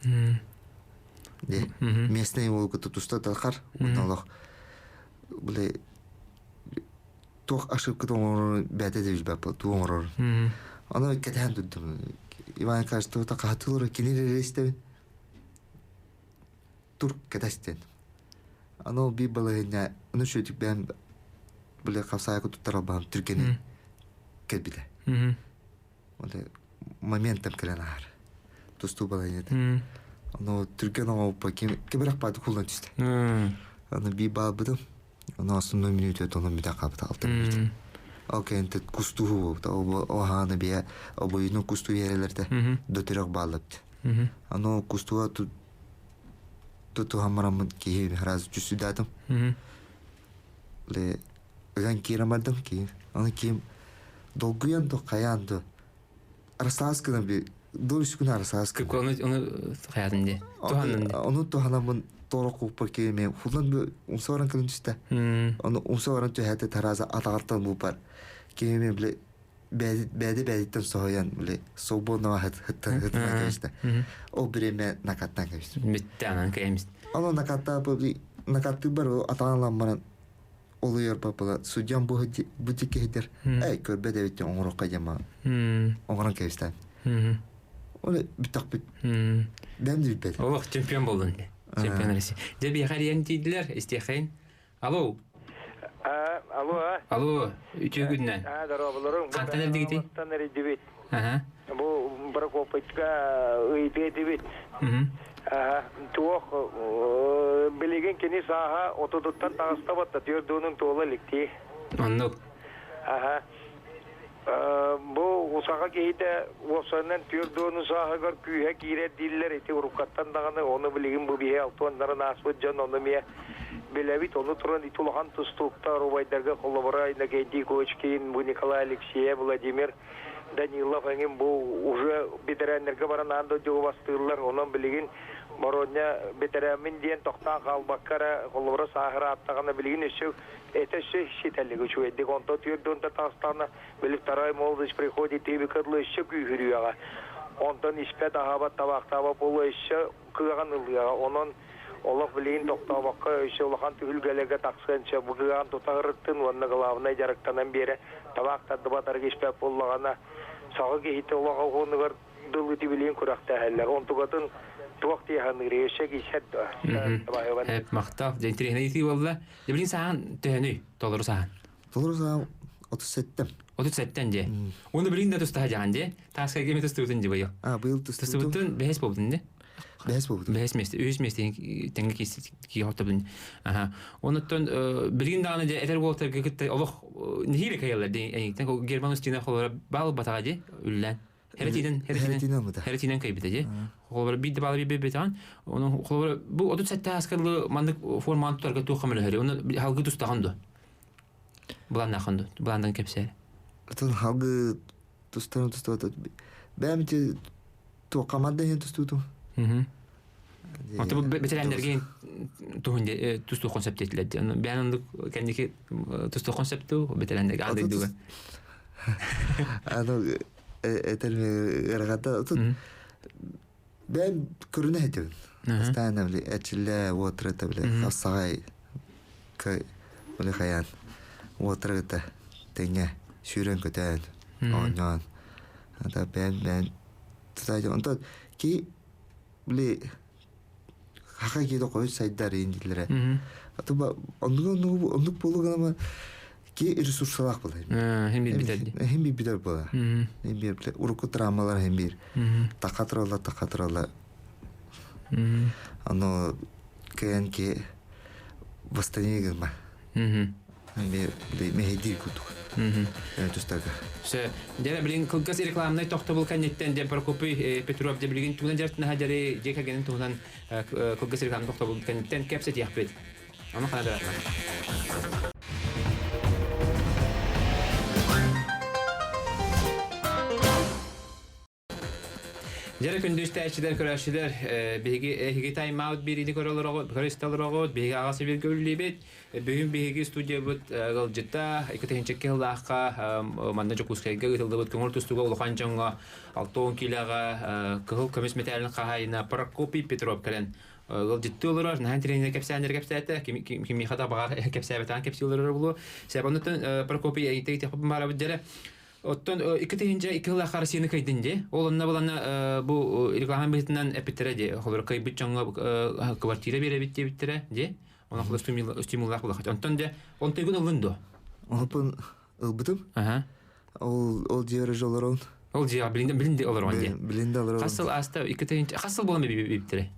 De местный волк туста талқар. Allah böyle çok aşık doğru bende de bir baba doğru. Onu keten tuttum. İvan karşı da katılır kinire işte. Türk ketesten. Onu bir balığına onu şöyle ben böyle kafaya tutarabam Türkiye'nin kelbide. Öyle momentum kelenar. Tustu balığına. Оно түркен опа кемерак бады кулдан түсті. Аны би бабыдым. Аны основной минут это он бида капта алты минут. Окей, это кусту, охана бия, обоюдно кусту ерелерде дотирак балапты. Ано кустуа тут хамарам ки раз жүсүдадым. Ле ган кирамадым ки. Аны ким долгуян до каянды. Арсаскына би дөрүскүн арсаскы. Оны хаятынды. Туханынды. Оны туханамын торок упаке мен хулан унсоран кылынчта. Оны унсоран төһәте тараза атагартан бу бар. Кеме биле бәди соян биле собона хатта. О биреме накаттан кайсы. Биттанан каймыз. Аны накатта би накатты бар атаанламан олуяр папала судьям бутике хедер. Ай көрбөдө бит оңрокка жама. Оңрон кайсы. Оны битак бит. Дәмди бит. Ох, чемпион болдун. Чемпион России. Деби хариян тидлер, истехайн. Алло. Алло, үтөгүннән. Дарабаларым. Кантан элдигити? Танер дибит. Бу бракопычка ыйды дибит. Туох билеген кени саха отодуттан тагыстабатта төрдөнүн тола лекти. Оннук. Бу усага кейде осанан төрдөнү сахагар күйе кире диллер эти урукаттан даганы оны билеген бу бие алтуаннарын асбыт жан оны мия билебит оны туран итулхан тустуктар убайдарга коллабора инагейди Кочкин, бу Николай Алексеев, Владимир Данилов аңин бу уже бетерәннәргә баран анда җавастырлар онан билеген Мородня бетерәмин диен тохта калбаккара коллабора сахара аттаганы билеген эше этеше шитәлеге чуйды конто төрдөн Татарстана билеп тарай молодость приходит и бекадлы эше күйрүяга ондан испет агаба табактаба болу эше кыган ылга онан Олох билин токтабакка өшөлхан түгүлгелеге таксынча буган тутагырыттын онна главный жарыктанан бери табакта дыбатар кеспеп боллагана сагы кейте олага гонугар дылы тибилин куракта хәлләр онтугатын туакти ханыры эше кисет табайган Хеп мактап, дентренети болла. Дебилин саан төнү, толору саан. Толору саан 37. 37-тен же. Оны билин да туста жаан же. Таска кеме тустутун же быйыл. Быйыл тустутун. Тустутун бехес болдун же. Бәс болды. Бәс месте, өз месте теңге ки хатабын. Онуттан билген даганы же этер болтар гыкты олох нихире каялар ден тен Герман устина холора бал батага же үллән. Херетинен кайбыта же. Холора бит бал бебетан. Оны холора бу 37 аскарлы мандык форманы турга тухамыр хәре. Оны халгы тустаганды. Булан наханды. Буландан кепсе. Атын халгы тустата. Бәмте тукамаддан тустуту. Ото бу бетерәннәргә тухынды тусту концепт ителде. Бән аны кәндики тусту концепту бетерәннәргә андай дуга. Аны этелме рагата бән күренә һәдән. Станам ли әчлә вотрата белә хасай кай белә хаян вотрата теңә шүрен көтән. Оннан анда бән тутайда онда ки биле хакагидо коюп сайдар индилере. Атуба ондук болгонома ки ресурслар була. Хем бит. Хем бит була. Хем бит уруку травмалар хем бир. Такатрала. Ано кенки восстанигма. Мехди куту. Тустага. Се, дәре билин кылгас рекламны тохта бул канеттен де Прокопий Петров де билин туган жартына хаҗары жекагенен туган кылгас рекламны тохта бул канеттен кепсе яхпет. Аны хана Jere күндүз тәчилер көрәшиләр беге тайм-аут бириди көрәләр көрәстәләр беге агасы бир гөллебет бүгүн беге студия бут галҗыта икетенче келлахка манда жокускайга гытылды бут көңүл тустуга улханчанга 6 килога кыл көмес металлын кахайна Прокопий Петров келен галҗыттылар нәһән тренер кепсәнер кепсәтә кими хата багар кепсәбетан кепсиләр булу сәбәннән Прокопий әйтә бара бит Оттон икетенче икелла харсины кайдынде. Олонна булана бу реклама битеннән эпитере де. Холыр кай бит чаңга квартира бере биттере де. Оны холыр стимуллар була. Онтон де он тегүн улынды. Опын ылбытым. Ол диәре жолорон. Ол диә билинде олар онде. Билинде олар. Хасыл аста икетенче хасыл булмы биттере.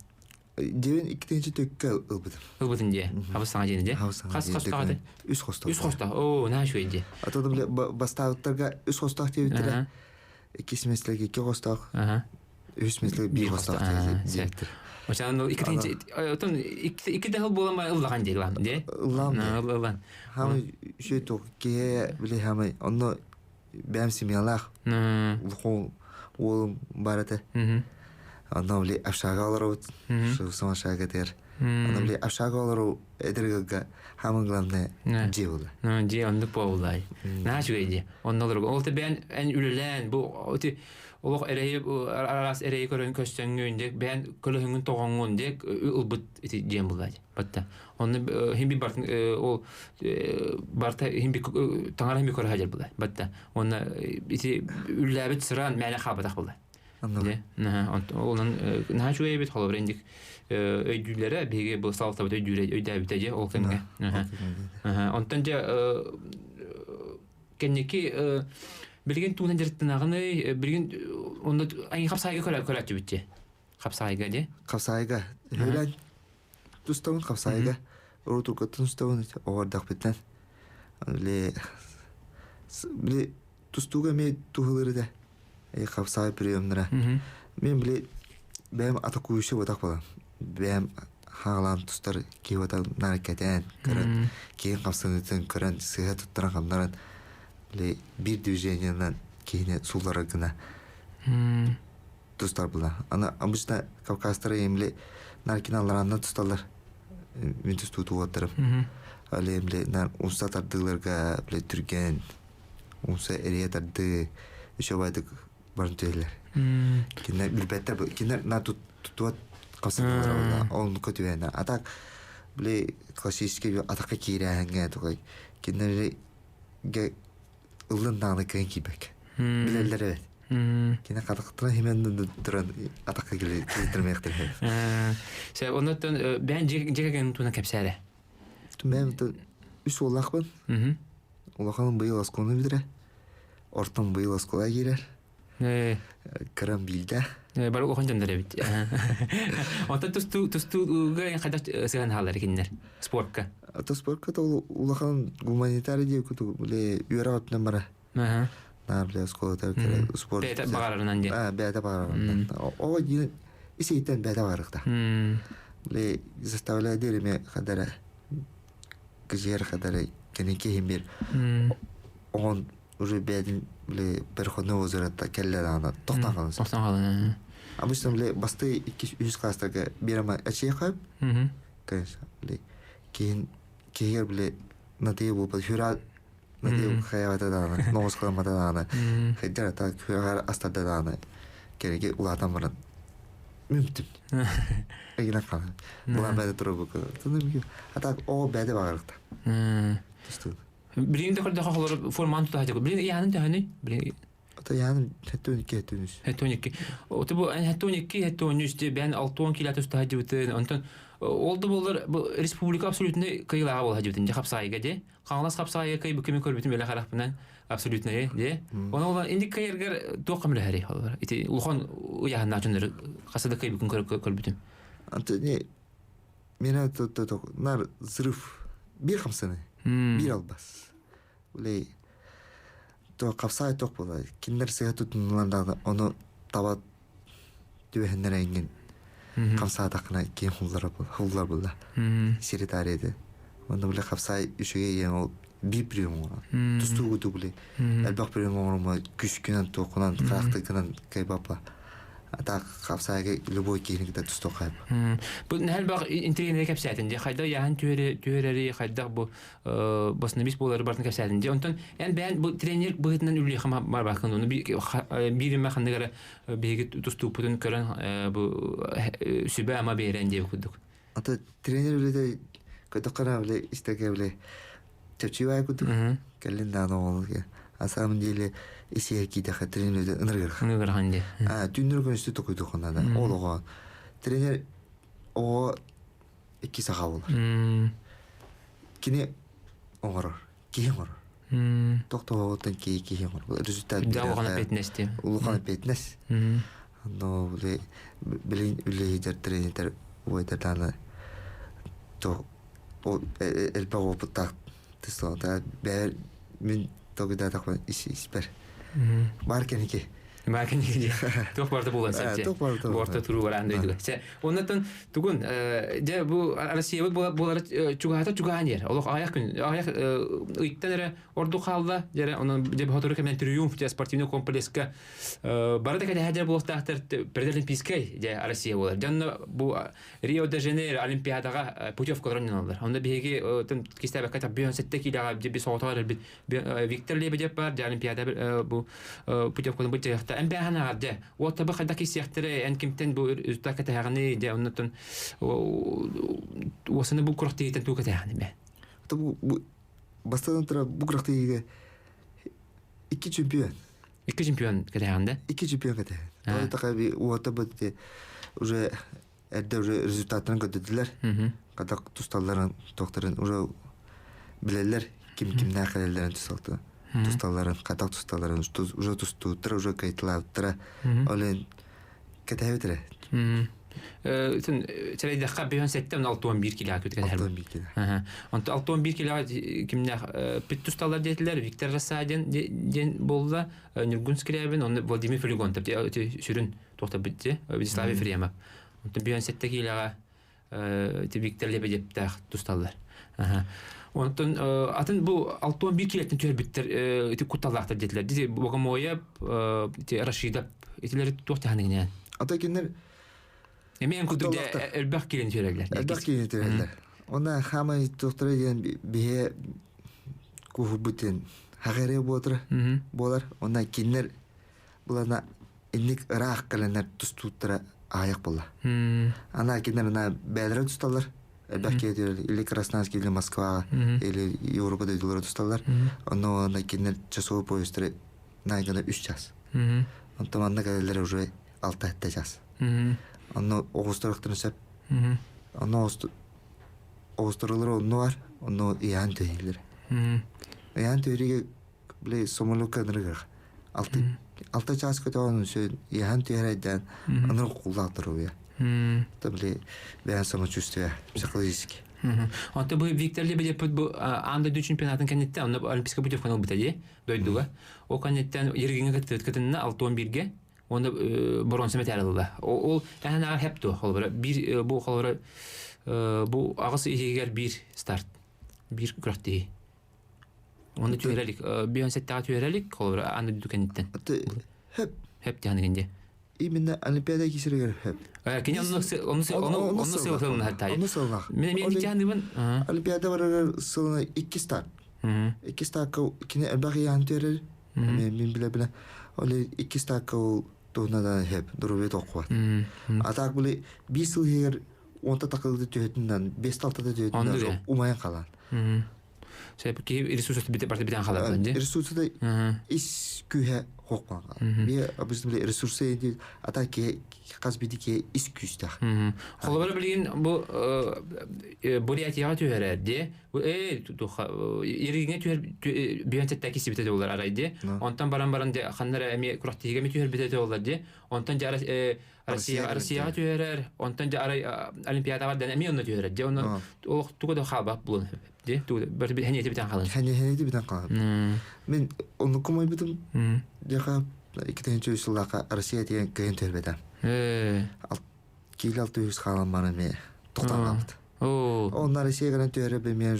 Дебен иккенче төккө ылбытым. Ылбытын же. Хабысаңа жени же. Кас костагы. Үс хостак. Үс коста. О, на шуй же. Атады биле бастауттарга үс хостак дебиттер. Икки меслеге икки хостак. Үс меслеге бир хостак дебиттер. Ошан иккенче отон икки дагы болама ыллаган же лам же. Ыллан. Хамы шөй ток ке биле хамы онно бәм семьялах. Лухо олым барата. Онно биле ашага алар. Шу сама шага тер. Онно биле ашага алар эдерге хамы главное же болду. Же онды болду. На шуй же. Оннолор олты бен эн үлелен бу оти Олох эрей арас эрей көрөн көстөнгөндө бен көлөңүн тогонгондө ылбыт жем булат. Батта. Онны химби бар ол барта химби таңара химби көрө хажар булат. Батта. Онны ити үлләбит сыран мәне хабатак булат. Анды. Онун нажуе бит холор индик өйдүлөрө беге бу салта бит өйдәбит же ол кемге. Онтан же кенеки Билген туунан жырттынагыны билген онда ай капсайга көрөчү битчи. Капсайга же? Капсайга. Хөлөн тустауын капсайга. Урутука тустауын ордак биттен. Ле тустуга ме тухылыры да. Капсай приемнара. Мен биле бәм атакуюшы батак балам. Бәм хаалан тустар кевата наркетен көрөн. Кейін капсанытын көрөн сыга туттаран камнаран. Bir движениянан кейіне сулары гына тустар бұла. Ана обычно Кавказтары емле наркиналарына тусталар. Мен тусту туғаттырым. Али емле унса тардыларға түрген, унса әрия тарды, үші байдық барын төйлер. Кенер білбәттер бұл. Кенер на тұтуат қасынлары бұла. Оның көтуәні. Атақ классический атаққа кейрәңге тұғай. Кенер Улын дағны күйін кейбек. Білелер әбет. Кені қадықтыра hemen тұран атаққа келдірмектір. Оннаттан бән жекеген туна кәпсәрі? Мен үш олақпын. Олақаның бұйыл асконы білдірі. Ортын бұйыл аскола келер. Кырам білді. Бары оған жамдар әбет. Онтан тұстуға қайдақ сыған халар кендер? Спортқа? Спортқа олақаның гуманитарий деу күті үйер аптынан бара. Нар біле асколатар кәрі спорт. Бәйті бағарарынан де? Бәйті бағарарынан. Оға дейін есейттен бәйті бағарықта. Заставляй дереме қадары кіжер қадары кәнеке хембер. Оған уже бәйдің бір қоны өзіратта кәлі дағына тоқтан қалынсы. Тоқтан қалын. Обычно басты 200 класстарға берама әчей қайып. Конечно. Кейер натые бұл хүра натые қаявата дағына, ноғыз қыламата дағына, хайдар ата хүрағар астарда дағына, кереге ұлатан баран. Мүмтім. Әгінен қалын. Бұлан бәді тұры бұл. Атақ оғы бәді бағарықта. Білген дәкір дәқі қолары форманы тұта хатығы. Білген яғының дәғаны? Ата яғының хәттөнікке хәттөнүс. Хәттөнікке. Оты бұл хәттөнікке хәттөнүс де бән 6-10 килаты тұта хатығы. Олды болар республика абсолютно кыйлаға бол хажыбытын же қапсайға де. Қаңлас қапсайға кай бүкімен көрбетін бөлі қарақпынан абсолютно де. Оны олар индик кайыргар тоққа мүлі әрі олар. Улхан ұяғын начындар қасады кай бүкін көрбетін. Антони, мені нар зырыф бір қамсаны, бір албас. Олай, қапсай тоқ болай. Кендер сыға тұтыныландағында оны табат дүбәхіндер әйінген. Қамсадақына кейін хуллар болды. Секретарь еді. Онда біле қапсай үшіге ең ол бір прием оған. Тұсту күті біле. Әлбақ прием оған күш күнен тоқынан, қақты күнен кайбапа. Ата қапсайға любой кейінікті тұсту қайып. Бұл әлбақ интернетіне кәпсәтінде, қайда яғын түйерері, қайда бұл басында бес болары бартын кәпсәтінде. Онтан, бән бұл тренер бұғытынан үлі қама бар бақын. Оны бірін мақындығары бейгі тұсту бұтын көрін сүбә ама бейрен деп күдік. Ата тренер біледі, көтіққана біле, істеге біле, тәпчі бай күдік. Кәлін дағын оғылығы. Асамын дейлі, Исия кидеха тренерде ыныргырха. Ыныргырханде. Түндір күністі тұқыды қонада. Ол оға. Тренер оға 2 саға болар. Кіне оңырыр. Кейін орыр. Тоқта оғыттан кейін орыр. Результат берер. Оғаны петнесті. Улуғаны петнес. Но білейін үлейдер тренер ойдарланы то элбе опыттак тысталда бер мен тогда такой испер бар кенеки Макен иди. Тох барда булган сәтте. Тох барда. Орта туру бар андайды. Сә, оннан тугун, же бу Россия булар чугаанер. Олох аяк ыйттан орду халда, же онан же хотору kemen триумф же спортивный комплекска барда кәдә хәдер булактар Паралимпийский же Россия булар. Жанна бу Рио де Жанейро Олимпиадага путевкаларын алалар. Онда биге тын кистәбә ката 17 килога же би сооталар бит Виктор Лебедев бар, же Олимпиада бу путевкаларын бу أنبهنا عده وطبخ داك يسيختري أن كمتن بو ذاك تهاني ده ونتن وصلنا بكرة تيجي تهاني ما طب بس ترى بكرة تيجي إكي شامبيون كتهانده إكي شامبيون كتهان تقريبا وطبت уже أدى уже результатын көтөдүлөр ката тусталларын токторун уже билелер ким нахалелерин тусталды тусталларын катак тусталларын уже тустуттыр уже кайтылаптыр олен кетебитре Sen çelede xabiyon settem 61 kilo kötüge her. 61 kilo. Anta 61 kilo kimne pittustallar dediler Viktor Rasadyan den bolda Nurgun Skriabin onu Vladimir Filigon tabi sürün toxta bitti. Vislavi Friyama. Anta biyon sette kilo Viktor Lebedev de tustallar. Ondan atın bu 61 kilodan tür bittir iti kutalaqtır dediler. Dedi Bogamoya Rashida itileri toxta hanene. Ata kinler Emeğin kutuda elbaq kilin törələr. Elbaq kilin törələr. Ona hamı doktora deyən bihe kuhubutun haqare bolar. Ona kinler bulana innik raq qalanlar tustutra ayaq bolar. Ana kinler ana bədrə tutallar. Elbaq kilin ili Krasnoyarsk ili Moskva ili Avropada diyorlar tutallar. Ona kinler часовой поездтары наигана 3 час. Ondan anna kadar уже 6 час. Onu Ağustos'tan sep. Onu Ağustos'lar onu var. Onu yan tüyler. Yan tüyleri bile somulu kadar. Altı ças kötü onun şey yan tüylerden onu kullandırıyor. Tabii ben sana чувствую психологически. Anta bu Viktor Lebedev bu anda çempionatın kanette onda olimpiyat putevkаны bitedi. Doyduga. O kanetten yergine katıldı 6-11'ge. Onda bronz medal aldı. O yani hep de halbara bir bu halbara bu ağası iyiger bir start. Bir kraftı. Onda tüyrelik bir ön sette tüyrelik halbara anda dükkanitten. Hep yani gende. İminne olimpiyada kişiler hep. Kini onu söylüyorum hatta. Onu söylüyorum. Benim dükkanımın olimpiyada var sonra 2 start. 2 start kini elbaki yan tüyrer. Ben bile. Öyle 2 start Doğuna hep duruyor tokuat. Atak böyle bir yıl her 10'ta takıldı tüyetinden 5-6'da tüyetinden umayan kalan. Sebeki resursları bir tane kalan bence. Resursları iş kühe hokman kalan. Bir bizim böyle resursları değil. Atak ki kas bir dike iş küste. Kolları bilgin bu buraya tüyerdi. Bu yerine bir öncetteki sibite dolar araydı. Ondan baran de kanlara emi kuratiga mi tüyer bite dolar. Ondan Rusya tüyerer. Ondan olimpiyada var emi onu tüyerer. Onu o tuku da haba bulun. De tu bir heniyeti bir tane kalan. Heniyeti bir tane kalan. Ben onu kumay bitim. Deka 2. yüzyılda Rusya diyen köyün tüyerbeden. Kil 600 kalan bana mi toxtanladı. Onlar şey gelen tüyere bilmeyen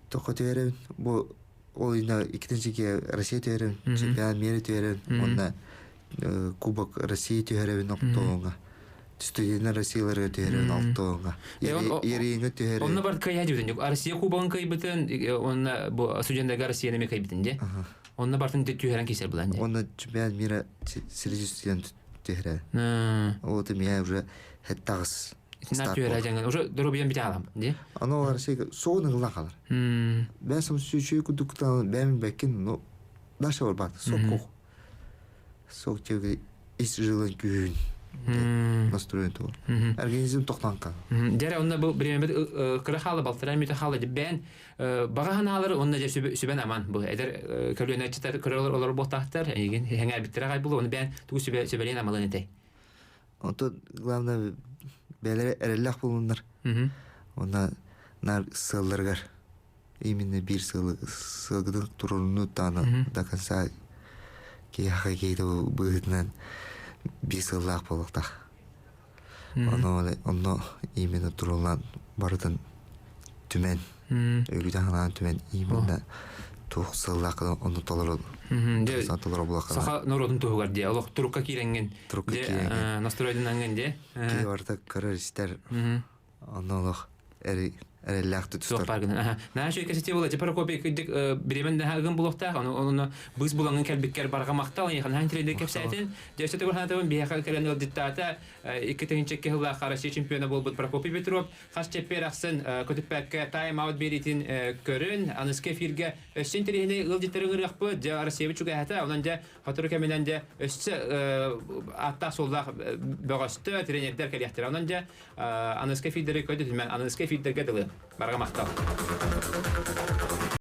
toka tüyere bu oyunda 2. ki Rusya tüyere çempiyon meri tüyere onda Kubok Rusya tüyere noktoğuna. Tüstüyene Rusyaları tüyere noktoğuna. Yeriğine tüyere. Onlar var kaya diyordu. Rusya Kubok'un kaybeten onlar bu Sudan'da Rusya'nın mi kaybetince. Onlar barın tüyeren keser bulunca. Onlar çempiyon meri Sırcıstiyan tüyere. O da miye уже hettağız. Natüre jangan уже дороbiyan bir alam diye. Onlar şey soğunun kalır. Ben sana şu kuduktan ben bekin no daşa var bak soğuk. Soğuk çünkü işçilerin gün. Настроен то. Организм тоқтан кал. Дәре онда бу биремет кыры халы балтыра мите халы ben баганалар онда же сүбен аман бу эдер көлөнөчтөр кырылар олар ботактар еген хеңер биттире гай бул оны ben тугу сүбелен амалын эте. Ото главное Бәле әрелләк булындар. Мгм. Она нар сылларгар. Именно бир сылгыдын турunu таны до конца кияха кейді бұғытынан бир сыллақ болықтақ. Оны именно турулан бардын түмен. Өлі жағынан түмен именно туқ сыллақ оны толыр ол. Сатылыр болаққа. Саха народун тугар де. Олох турукка киренген. Турукка киренген. Настройдун анген де. Кей барда көрөрістер оны олық әрелләқті тұстар. Соқпаргын. Наға шөйкәсете болады. Паракопия күдік біремен дәғын бұлықтақ. Оны бұз бұлаңын кәлбіккер барға мақтал. Яқын хан тірейді кәпсәйтін. Дөсті тұғыр ханатығын бейаққа кәрен өлдіттата. Икі тәңіншекке ғылға Россия чемпионы бол бұд Паракопия Петров. Қас чеппер ақсын көтіппәкке тайм-аут беретін көрін. Аныске фирге өссен тірейіне ғылдеттері ғырық бұд. Россия бүчуға әті. Онан да қатыры кәменен де өссі атта солдақ бөғісті тренердер кәлияқтыр. Онан да аныске фирдері көді. Аныске фирдерге дылы. Барға мақтал.